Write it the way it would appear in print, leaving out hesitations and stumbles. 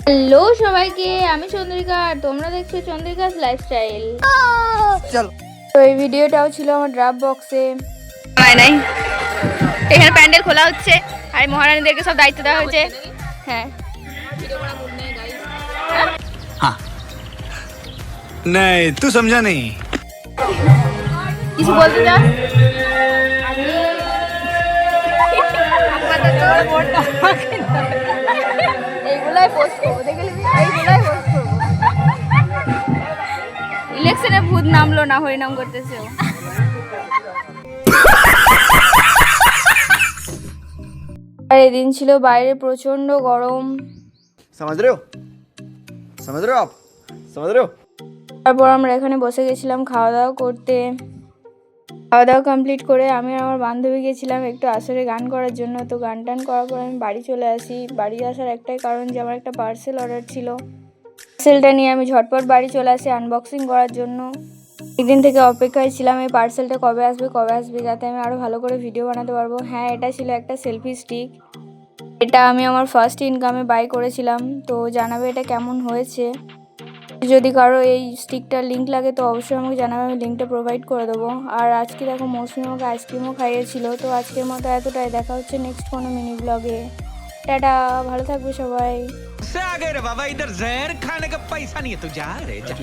Hello সবাইকে, আমি চন্দ্রিকা আর তোমরা দেখছো চন্দ্রিকাস লাইফস্টাইল। চলো। তো এই ভিডিওটাও ছিল আমার ড্রাফট বক্সে। নাই এখানে প্যান্ডেল খোলা হচ্ছে আর মহারানীদেরকে সব দায়িত্ব দেওয়া হয়েছে। হ্যাঁ हाँ नहीं तू समझा नहीं। কিছু বলতে চাও? এইগুলাই পোস্ট করবো, দেখে নিবি, এইগুলাই পোস্ট করবো। ইলেকশনে ভূত নামলো না, হরিনাম করতেছে ও। আর এদিন ছিল বাইরে প্রচন্ড গরম। समझ रहे हो आप समझ रहे हो। তারপর আমরা এখানে বসে গেছিলাম খাওয়া দাওয়া করতে। খাওয়া দাওয়া কমপ্লিট করে আমি আর আমার বান্ধবী গেছিলাম একটু আসরে গান করার জন্য। তো গান টান করার পর আমি বাড়ি চলে আসি। বাড়ি আসার একটাই কারণ যে আমার একটা পার্সেল অর্ডার ছিল। পার্সেলটা নিয়ে আমি ঝটপট বাড়ি চলে আসি আনবক্সিং করার জন্য। একদিন থেকে অপেক্ষায় ছিলাম এই পার্সেলটা কবে আসবে যাতে আমি আরও ভালো করে ভিডিও বানাতে পারবো। হ্যাঁ, এটা ছিল একটা সেলফি স্টিক। এটা আমি আমার ফার্স্ট ইনকামে বাই করেছিলাম। তো জানাবে এটা কেমন হয়েছে। যদি কারো এই স্টিকটার লিঙ্ক লাগে তো অবশ্যই আমাকে জানাবে, আমি লিঙ্কটা প্রোভাইড করে দেবো। আর আজকে দেখো মৌসুমি আমাকে আইসক্রিমও খাইয়েছিল। তো আজকের মতো এতটাই, দেখা হচ্ছে নেক্সট কোনো মিনি ব্লগে। টাটা, ভালো থাকবে সবাই। से आ गए रे बाबा, इधर जहर खाने का पैसा नहीं है, तू जा रे जा।